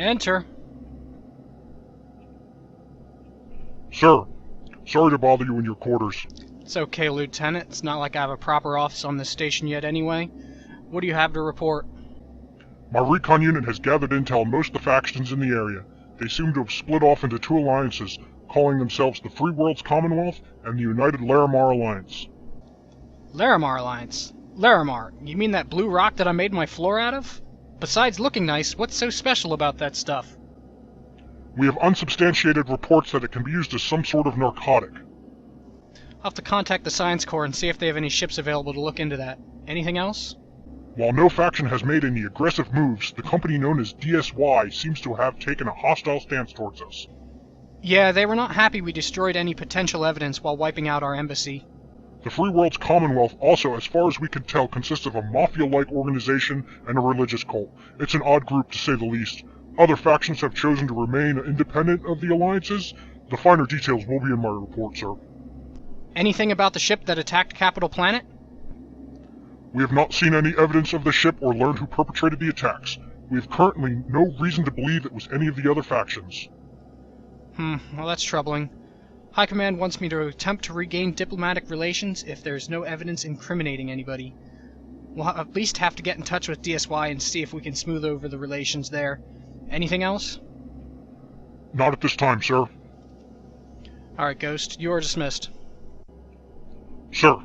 Enter. Sir, sorry to bother you in your quarters. It's okay, Lieutenant. It's not like I have a proper office on this station yet anyway. What do you have to report? My recon unit has gathered intel on most of the factions in the area. They seem to have split off into two alliances, calling themselves the Free Worlds Commonwealth and the United Larimar Alliance. Larimar Alliance? Larimar? You mean that blue rock that I made my floor out of? Besides looking nice, what's so special about that stuff? We have unsubstantiated reports that it can be used as some sort of narcotic. I'll have to contact the Science Corps and see if they have any ships available to look into that. Anything else? While no faction has made any aggressive moves, the company known as DSY seems to have taken a hostile stance towards us. Yeah, they were not happy we destroyed any potential evidence while wiping out our embassy. The Free Worlds Commonwealth also, as far as we can tell, consists of a mafia-like organization and a religious cult. It's an odd group, to say the least. Other factions have chosen to remain independent of the alliances. The finer details will be in my report, sir. Anything about the ship that attacked Capital Planet? We have not seen any evidence of the ship or learned who perpetrated the attacks. We have currently no reason to believe it was any of the other factions. Well that's troubling. High Command wants me to attempt to regain diplomatic relations if there's no evidence incriminating anybody. We'll at least have to get in touch with DSY and see if we can smooth over the relations there. Anything else? Not at this time, sir. Alright, Ghost, you are dismissed. Sir.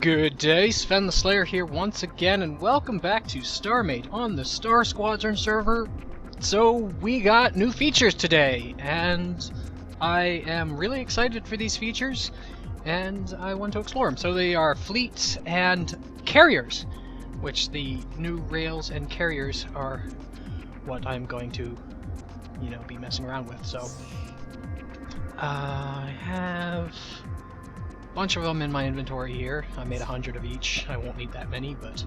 Good day, Sven the Slayer here once again, and welcome back to Starmade on the Star Squadron server. So, we got new features today, and I am really excited for these features, and I want to explore them. So they are fleets and carriers, which the new rails and carriers are what I'm going to, be messing around with. So, I have bunch of them in my inventory here. I made 100 of each. I won't need that many, but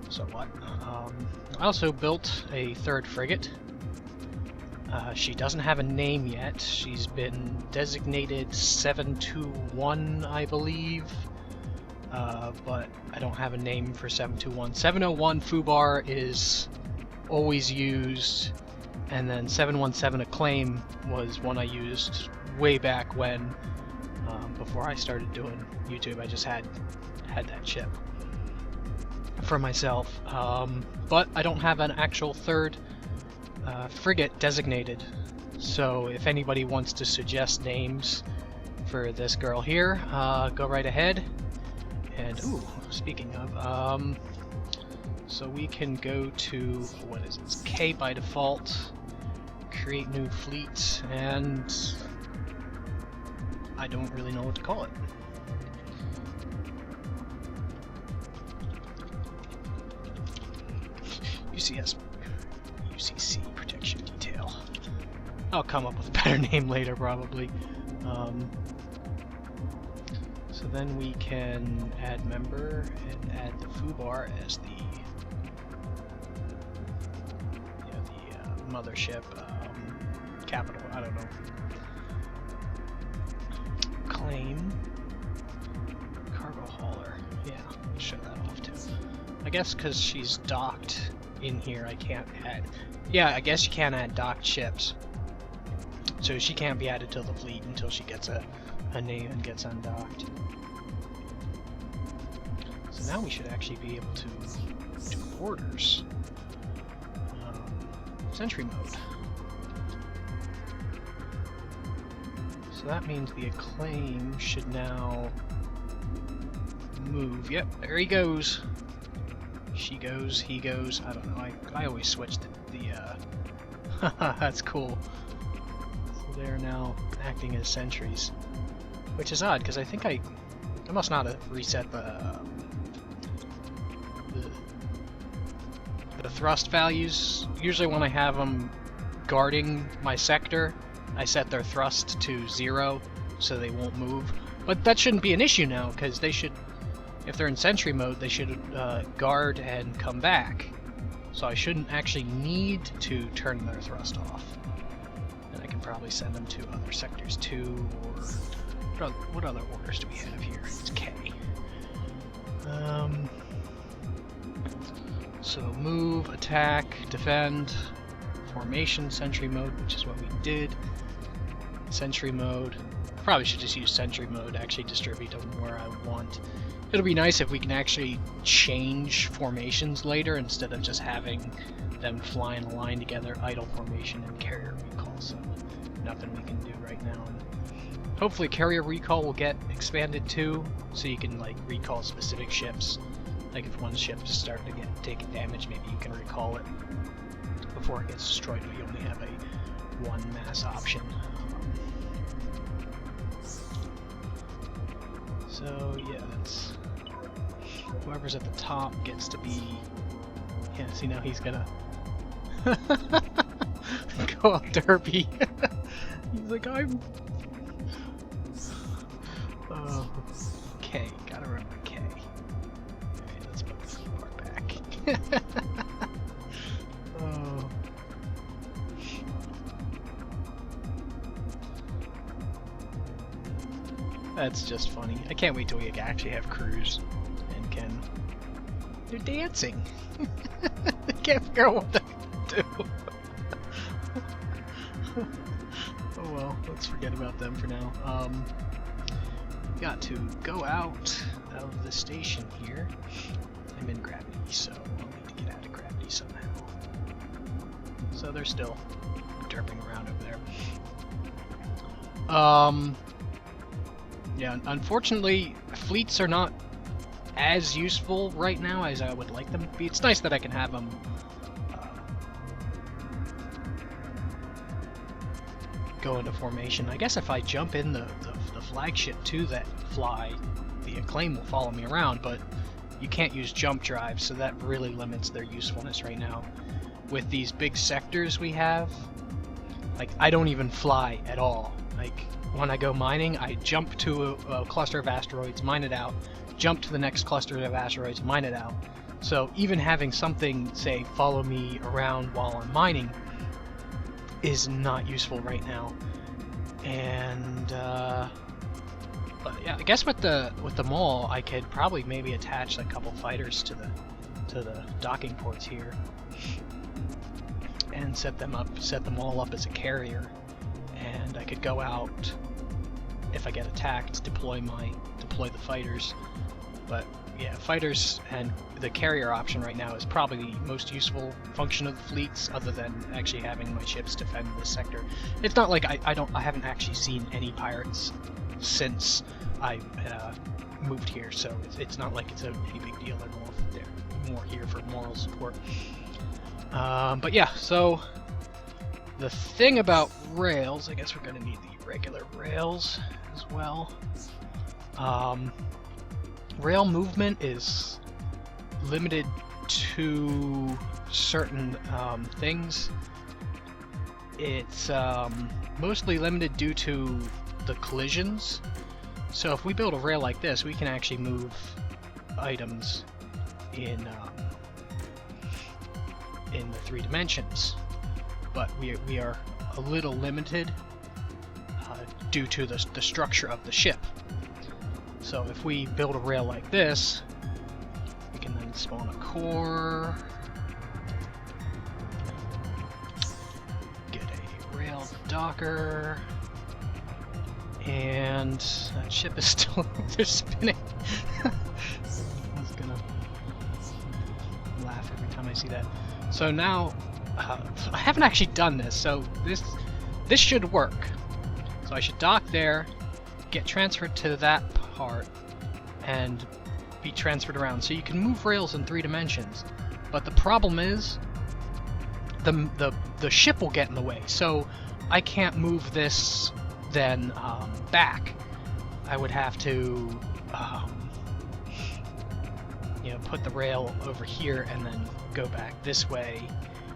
so what. I also built a third frigate. She doesn't have a name yet. She's been designated 721, I believe, but I don't have a name for 721. 701 Fubar is always used, and then 717 Acclaim was one I used way back when. Before I started doing YouTube, I just had that ship for myself. But I don't have an actual third frigate designated. So if anybody wants to suggest names for this girl here, go right ahead. And ooh, speaking of, so we can go to what is it? K by default. Create new fleet, and I don't really know what to call it. UCC Protection Detail. I'll come up with a better name later, probably. So then we can add member and add the Fubar as the mothership, capital. I don't know. Claim cargo hauler. Yeah, let's show that off too. I guess because she's docked in here, I can't add. Yeah, I guess you can't add docked ships. So she can't be added to the fleet until she gets a name and gets undocked. So now we should actually be able to do orders. Sentry mode. So that means the Acclaim should now move. Yep, there he goes. She goes, he goes. I don't know. I always switch the that's cool. So they're now acting as sentries, which is odd because I think I must not have reset the thrust values. Usually when I have them guarding my sector, I set their thrust to 0 so they won't move. But that shouldn't be an issue now, because they should, if they're in sentry mode, they should guard and come back. So I shouldn't actually need to turn their thrust off. And I can probably send them to other sectors too, or what other orders do we have here? It's K. So move, attack, defend, formation, sentry mode, which is what we did. Sentry mode. Probably should just use sentry mode to actually distribute them where I want. It'll be nice if we can actually change formations later instead of just having them fly in a line together, idle formation and carrier recall. So nothing we can do right now. And hopefully carrier recall will get expanded too, so you can like recall specific ships. Like if one ship is starting to get taken damage, maybe you can recall it before it gets destroyed, but you only have a one mass option. So yeah, that's whoever's at the top gets to be. Yeah, see now he's gonna go up Derby. He's like, I'm. Oh, K. Gotta remember K. Okay, let's put this part back. Oh. That's just funny. I can't wait till we actually have crews and can. They're dancing. They can't figure out what to do. Oh well, let's forget about them for now. Got to go out of the station here. I'm in gravity, so I'll need to get out of gravity somehow. So they're still derping around over there. Yeah, unfortunately, fleets are not as useful right now as I would like them to be. It's nice that I can have them go into formation. I guess if I jump in the flagship too that fly, the Acclaim will follow me around, but you can't use jump drives, so that really limits their usefulness right now. With these big sectors we have, like, I don't even fly at all. Like, when I go mining, I jump to a cluster of asteroids, mine it out, jump to the next cluster of asteroids, mine it out. So even having something, say, follow me around while I'm mining is not useful right now. And but yeah, I guess with the mall, I could probably maybe attach a couple fighters to the docking ports here and set them all up as a carrier. And I could go out if I get attacked, deploy the fighters. But yeah, fighters and the carrier option right now is probably the most useful function of the fleets, other than actually having my ships defend this sector. It's not like I haven't actually seen any pirates since I moved here, so it's not like it's any big deal. They're more here for moral support. But yeah, so the thing about rails, I guess we're going to need the regular rails as well. Rail movement is limited to certain things. It's mostly limited due to the collisions. So if we build a rail like this, we can actually move items in the 3 dimensions. But we are a little limited due to the structure of the ship. So if we build a rail like this, we can then spawn a core, get a rail docker, and that ship is still they're spinning. I was gonna laugh every time I see that. So now, I haven't actually done this, so this should work. So I should dock there, get transferred to that part, and be transferred around. So you can move rails in 3 dimensions, but the problem is the ship will get in the way. So I can't move this then back. I would have to put the rail over here and then go back this way.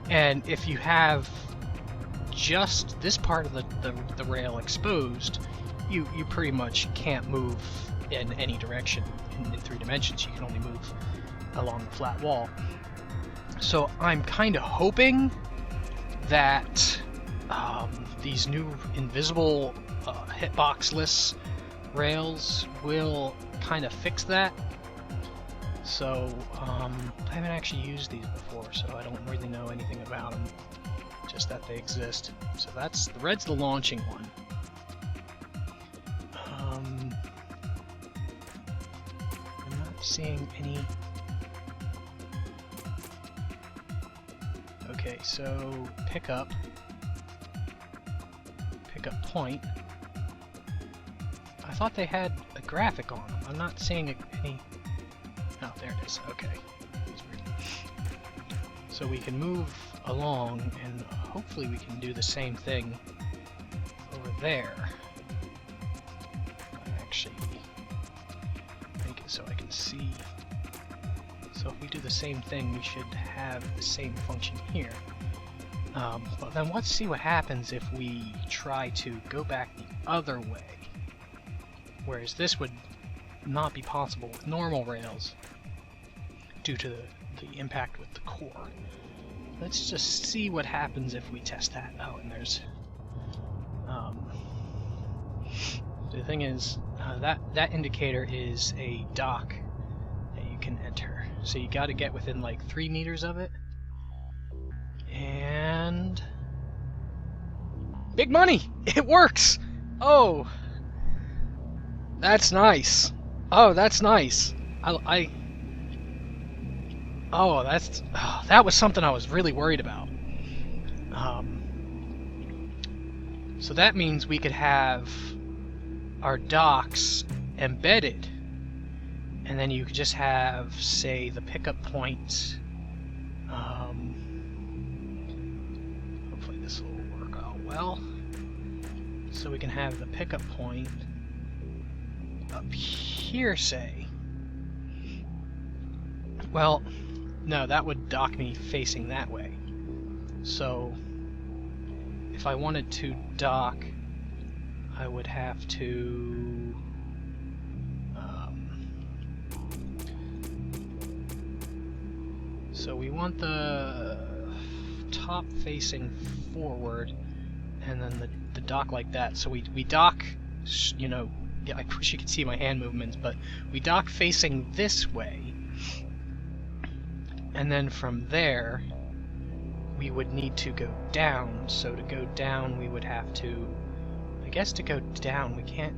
And if you have just this part of the rail exposed, you pretty much can't move in any direction in 3 dimensions. You can only move along the flat wall. So I'm kind of hoping that these new invisible hitboxless rails will kind of fix that. So I haven't actually used these before, so I don't really know anything about them, just that they exist. So that's the red's the launching one. I'm not seeing any. Okay, so pickup point. I thought they had a graphic on them. I'm not seeing any. Oh, there it is. Okay. So we can move along, and hopefully we can do the same thing over there. Actually, make it so I can see. So if we do the same thing, we should have the same function here. But then let's see what happens if we try to go back the other way. Whereas this would not be possible with normal rails due to the impact with the core. Let's just see what happens if we test that. Oh, and there's the thing is that indicator is a dock that you can enter. So you got to get within like 3 meters of it. And big money! It works! Oh, that's nice. Oh, that's nice. That was something I was really worried about. So that means we could have our docks embedded, and then you could just have, say, the pickup point. Hopefully this will work out well. So we can have the pickup point up here, say. Well, no, that would dock me facing that way. So if I wanted to dock, I would have to so we want the top facing forward, and then the dock like that. So we dock, you know, yeah, I wish you could see my hand movements, but we dock facing this way, and then from there we would need to go down. So to go down we would have to, I guess to go down we can't,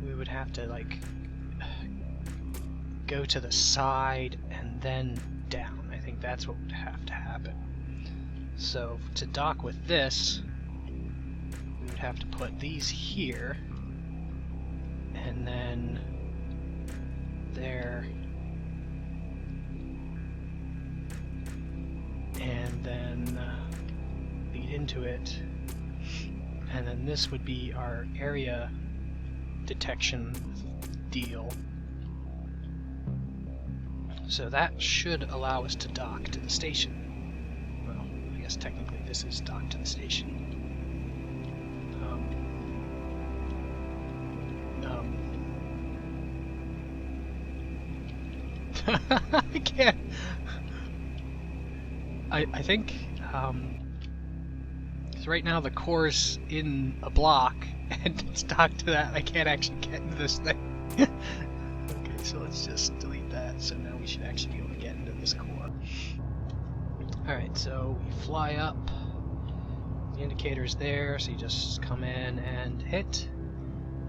we would have to like go to the side and then down. I think that's what would have to happen. So to dock with this, we would have to put these here, and then there, and then lead into it, and then this would be our area detection deal. So that should allow us to dock to the station. Well, I guess technically this is dock to the station. I can't. I think so right now the core's in a block and it's docked to that. I can't actually get into this thing. Okay, so let's just delete that. So now we should actually be able to get into this core. Alright, so we fly up. The indicator's there, so you just come in and hit,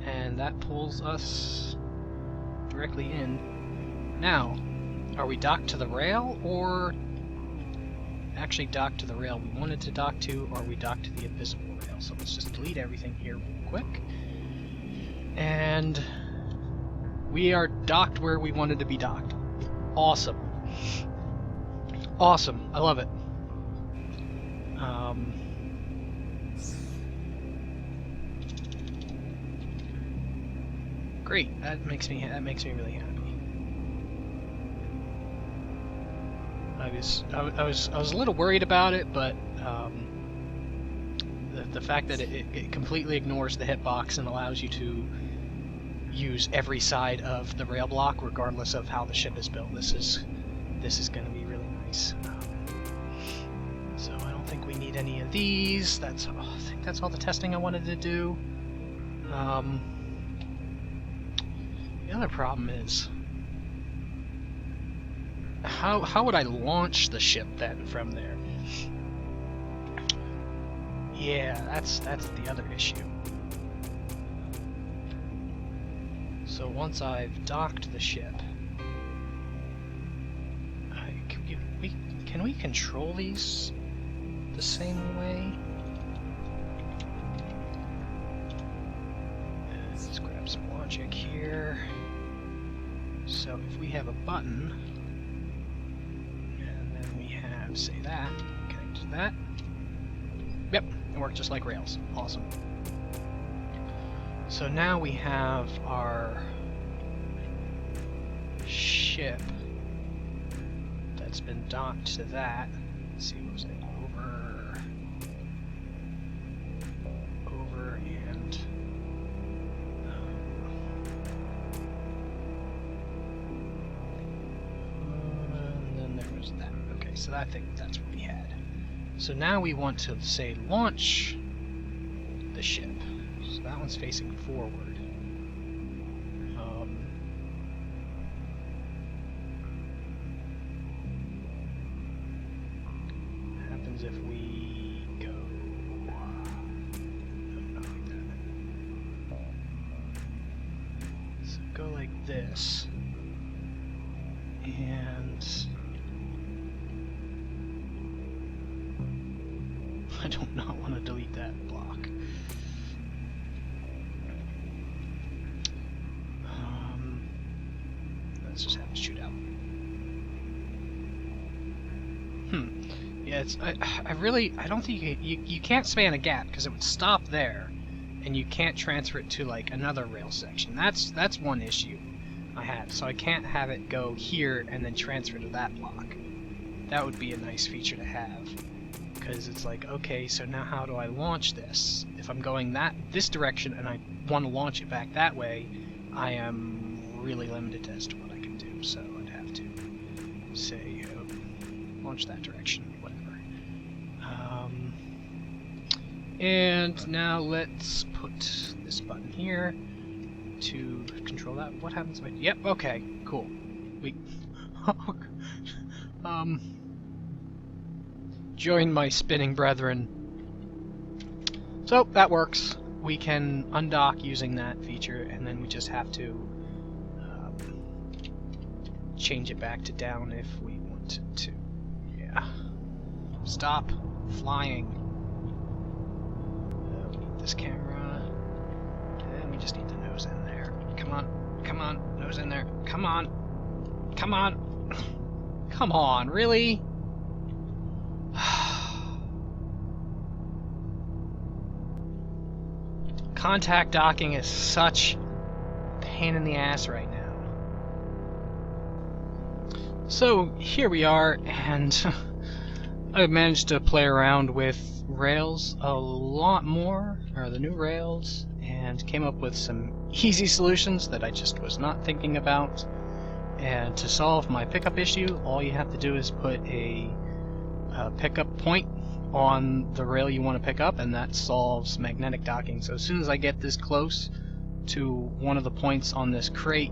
and that pulls us directly in. Now, are we docked to the rail, or actually docked to the rail we wanted to dock to, or are we docked to the invisible rail? So let's just delete everything here real quick. And we are docked where we wanted to be docked. Awesome. Awesome. I love it. Great. That makes me really happy. I was a little worried about it, but the fact that it completely ignores the hitbox and allows you to use every side of the rail block regardless of how the ship is built. This is going to be really nice. So I don't think we need need any of these. That's I think that's all the testing I wanted to do. The other problem is, how would I launch the ship then from there? Yeah, that's the other issue. So once I've docked the ship, can we control these the same way? Let's grab some logic here. So if we have a button, and then we have, say that, connect to that. Yep, it worked just like Rails. Awesome. So now we have our ship that's been docked to that. Let's see, what was it? Over, and then there was that. Okay, so I think that's what we had. So now we want to, say, launch the ship. So that one's facing forward. What happens if we go... No, not like that. So go like this. And... I do not want to delete that block. Let's just have it shoot out. Yeah, it's I don't think you can't span a gap because it would stop there, and you can't transfer it to like another rail section. That's one issue I have. So I can't have it go here and then transfer to that block. That would be a nice feature to have. Because it's like, okay, so now how do I launch this? If I'm going this direction and I want to launch it back that way, I am really limited as to what I can do. So I'd have to say, launch that direction, whatever. And now let's put this button here to control that. What happens if I... Yep, okay, cool. Join my spinning brethren. So that works. We can undock using that feature, and then we just have to change it back to down if we wanted to. Yeah. Stop flying. We need this camera, and we just need the nose in there. Come on, come on, nose in there. Come on, come on, come on, really? Contact docking is such a pain in the ass right now. So here we are, and I've managed to play around with Rails a lot more, or the new Rails, and came up with some easy solutions that I just was not thinking about. And to solve my pickup issue, all you have to do is put a pickup point on the rail you want to pick up, and that solves magnetic docking. So as soon as I get this close to one of the points on this crate,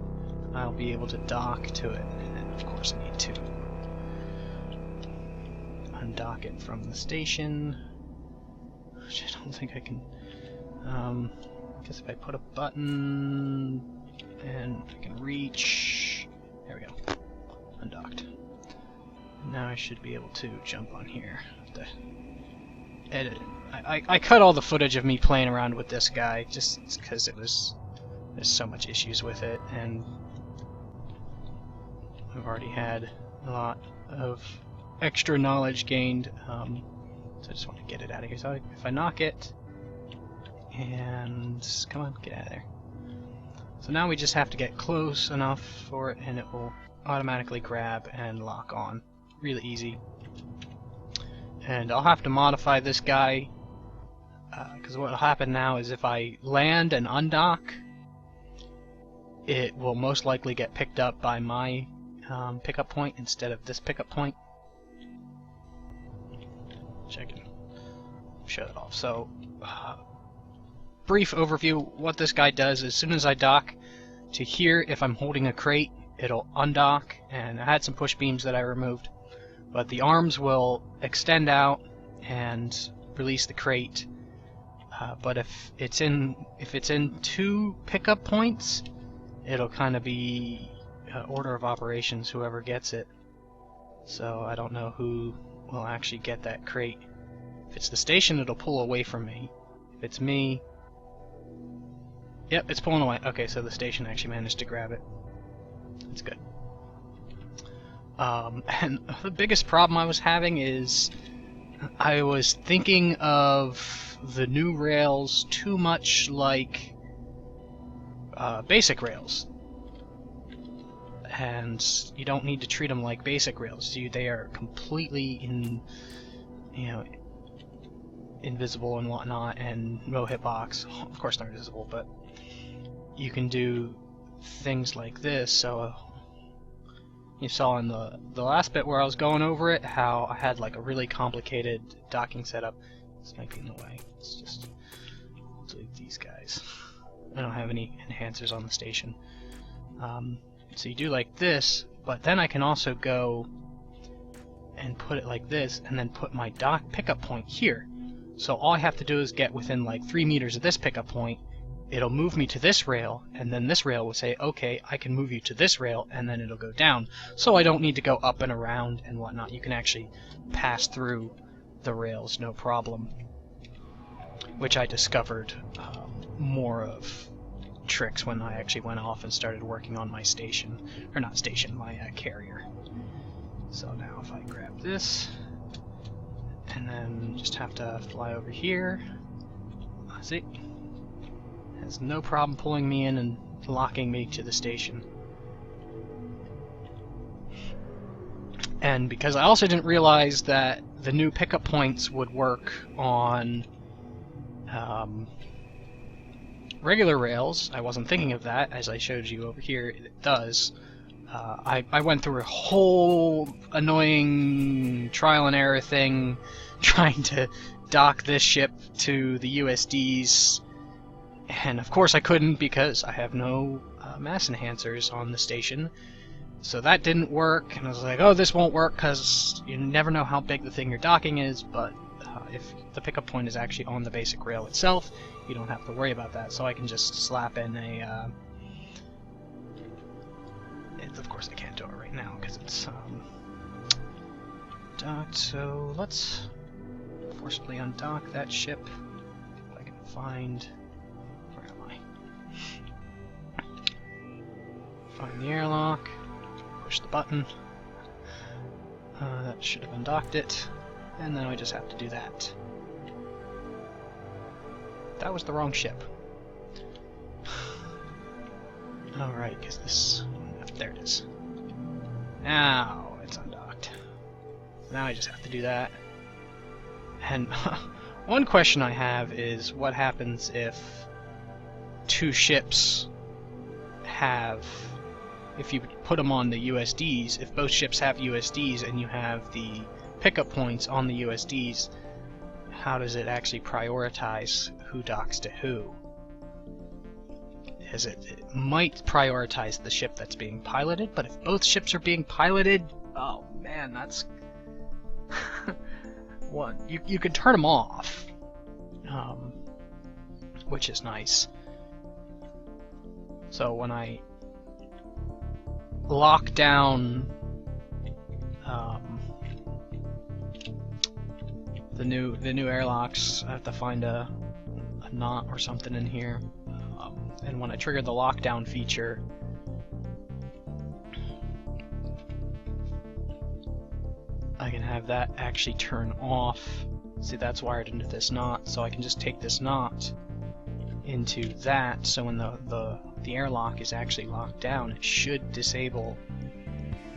I'll be able to dock to it. And of course I need to undock it from the station, which I don't think I can. I guess if I put a button and I can reach, there we go, undocked. Now I should be able to jump on here. Edit it. I cut all the footage of me playing around with this guy just because there's so much issues with it, and I've already had a lot of extra knowledge gained, so I just want to get it out of here. So if I knock it, and come on, get out of there. So now we just have to get close enough for it, and it will automatically grab and lock on. Really easy. And I'll have to modify this guy, because what will happen now is if I land and undock, it will most likely get picked up by my pickup point instead of this pickup point. Which I can show that off. So, brief overview, what this guy does, as soon as I dock to here, if I'm holding a crate, it'll undock, and I had some push beams that I removed, but the arms will extend out and release the crate. But if it's in 2 pickup points, it'll kind of be order of operations, whoever gets it. So I don't know who will actually get that crate. If it's the station, it'll pull away from me. If it's me, yep, it's pulling away. Okay, so the station actually managed to grab it. That's good. And the biggest problem I was having is I was thinking of the new rails too much like basic rails, and you don't need to treat them like basic rails. They are completely invisible and whatnot, and no hitbox. Of course, not invisible, but you can do things like this. So you saw in the last bit where I was going over it how I had like a really complicated docking setup. This might be in the way. Let's just delete these guys. I don't have any enhancers on the station. So you do like this, but then I can also go and put it like this, and then put my dock pickup point here. So all I have to do is get within like 3 meters of this pickup point. It'll move me to this rail, and then this rail will say, okay, I can move you to this rail, and then it'll go down. So I don't need to go up and around and whatnot. You can actually pass through the rails, no problem. Which I discovered more of tricks when I actually went off and started working on my station, or not station, my carrier. So now if I grab this, and then just have to fly over here, see, has no problem pulling me in and locking me to the station. And because I also didn't realize that the new pickup points would work on regular rails, I wasn't thinking of that. As I showed you over here, it does. I went through a whole annoying trial and error thing trying to dock this ship to the USDs, and of course I couldn't because I have no mass enhancers on the station. So that didn't work, and I was like, oh, this won't work because you never know how big the thing you're docking is, but if the pickup point is actually on the basic rail itself, you don't have to worry about that. So I can just slap in a... of course I can't do it right now because it's docked, so let's forcibly undock that ship. If I can find... where am I? Find the airlock. Push the button. That should have undocked it, and then I just have to do that. That was the wrong ship. Alright, because this... there it is. Now it's undocked. Now I just have to do that. And one question I have is what happens if 2 ships have... if you put them on the USDs, if both ships have USDs and you have the pickup points on the USDs, how does it actually prioritize who docks to who? As it might prioritize the ship that's being piloted, but if both ships are being piloted, oh man, that's... one. You can turn them off, which is nice. So when I lock down the new airlocks, I have to find a knot or something in here, and when I trigger the lockdown feature, I can have that actually turn off. See, that's wired into this knot, so I can just take this knot into that, so when the airlock is actually locked down, it should disable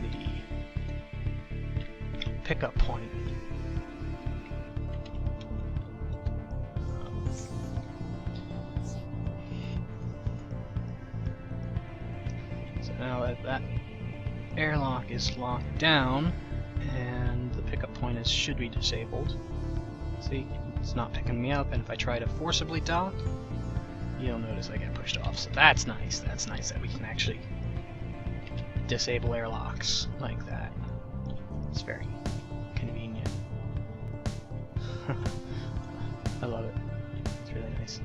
the pickup point. So now that airlock is locked down, and the pickup point should be disabled. See, It's not picking me up, and if I try to forcibly dock, you'll notice I get pushed off. So that's nice. That's nice that we can actually disable airlocks like that. It's very convenient. I love it. It's really nice.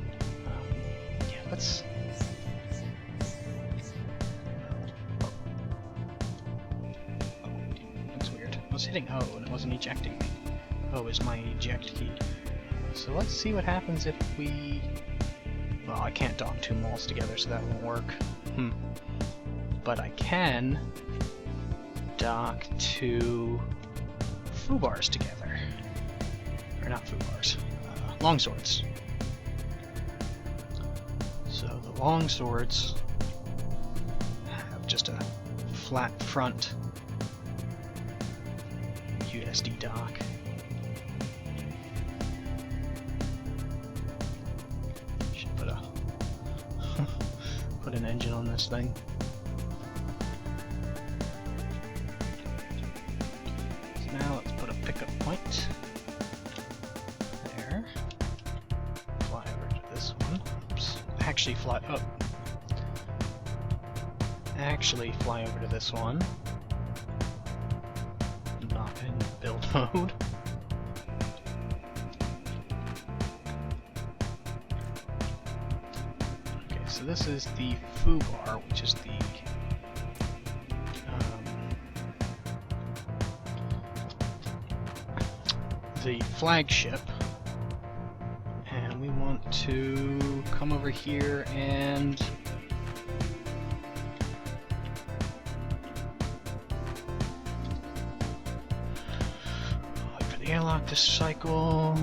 Yeah, let's... That's weird. I was hitting O and it wasn't ejecting me. O is my eject key. So let's see what happens if we... Well, I can't dock two malls together, so that won't work. But I can dock two foobars together. Or not foobars. Longswords. So the longswords have just a flat front USD dock. Should put a put an engine on this thing. So now let's put a pickup point. There. Fly over to this one. Oops. Actually fly up. Actually fly over to this one. Not in build mode. Okay, so this is the foobar, which is the flagship, and we want to come over here and wait for the airlock to cycle.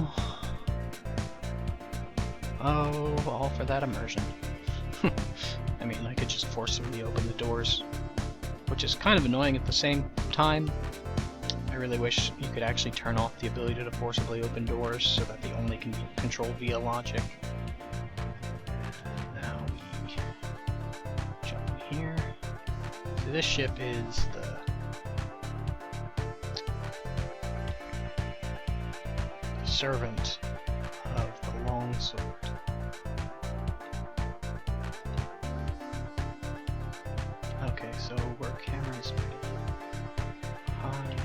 Oh, all for that immersion. I mean, I could just forcibly open the doors, which is kind of annoying at the same time. I really wish you could actually turn off the ability to forcibly open doors so that they only can be controlled via logic. Now we jump in here. So this ship is the servant of the longsword. Okay, so we're camera's pretty high.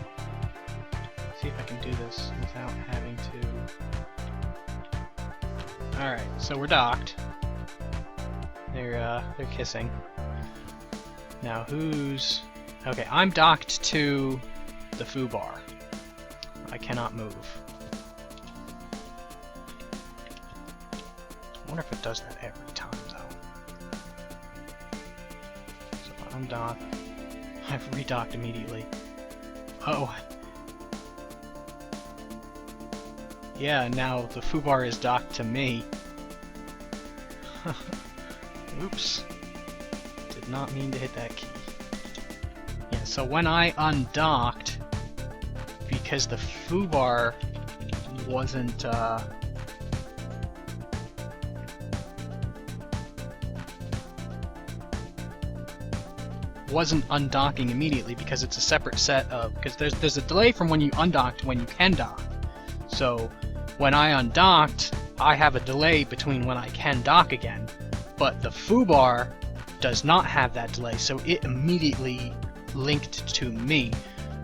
See if I can do this without having to. Alright, so we're docked. They're kissing. Now who's... Okay, I'm docked to the foobar. I cannot move. I wonder if it does that every time, though. So I'm docked. I've redocked immediately. Oh. Yeah, now the foobar is docked to me. Oops. Did not mean to hit that key. Yeah, so when I undocked, because the foobar wasn't, wasn't undocking immediately because it's a separate set of... Because there's a delay from when you undock to when you can dock. So when I undocked, I have a delay between when I can dock again, but the foobar does not have that delay, so it immediately linked to me.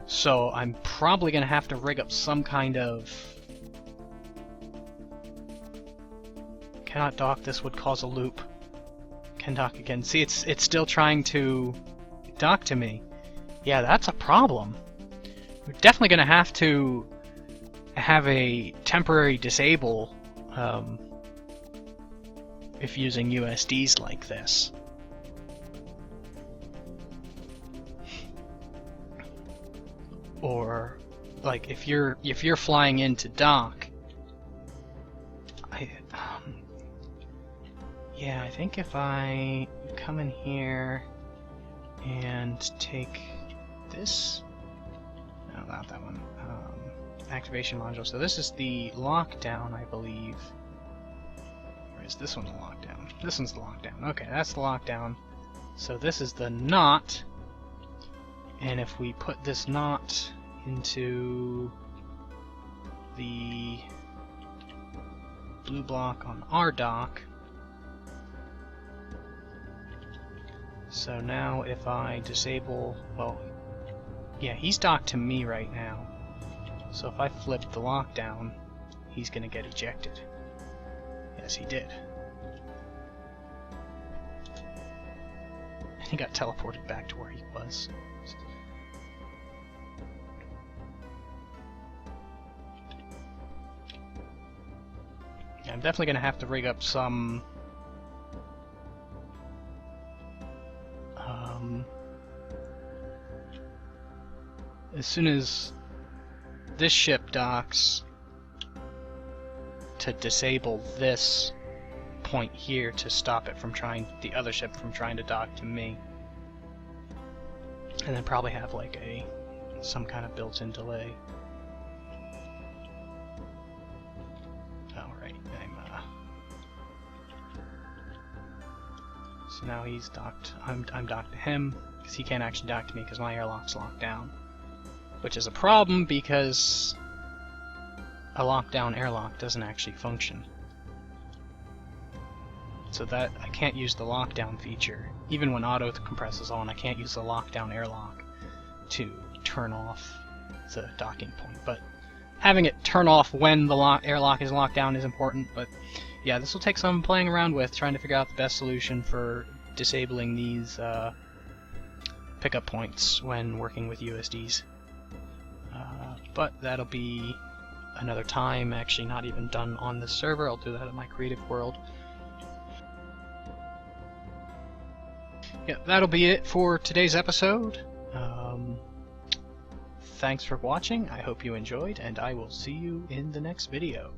So I'm probably going to have to rig up some kind of... Cannot dock, this would cause a loop. Can dock again. See, it's still trying to dock to me. Yeah, that's a problem. We're definitely going to have a temporary disable if using USDs like this. Or like if you're flying in to dock, yeah, I think if I come in here and take this, no, not that one. Activation module. So this is the lockdown, I believe. Or is this one the lockdown? This one's the lockdown. Okay, that's the lockdown. So this is the knot. And if we put this knot into the blue block on our dock. So now if I disable, well, yeah, he's docked to me right now. So if I flip the lockdown, he's gonna get ejected. Yes, he did. And he got teleported back to where he was. I'm definitely gonna have to rig up some as soon as this ship docks, to disable this point here to stop it from the other ship from trying to dock to me. And then probably have like some kind of built-in delay. Alright, so now he's docked. I'm docked to him, because he can't actually dock to me because my airlock's locked down. Which is a problem because a lockdown airlock doesn't actually function. So that I can't use the lockdown feature. Even when auto compress is on, I can't use the lockdown airlock to turn off the docking point. But having it turn off when the airlock is locked down is important. But yeah, this will take some playing around with, trying to figure out the best solution for disabling these pickup points when working with USDs. But that'll be another time, actually not even done on this server. I'll do that in my creative world. Yeah, that'll be it for today's episode. Thanks for watching, I hope you enjoyed, and I will see you in the next video.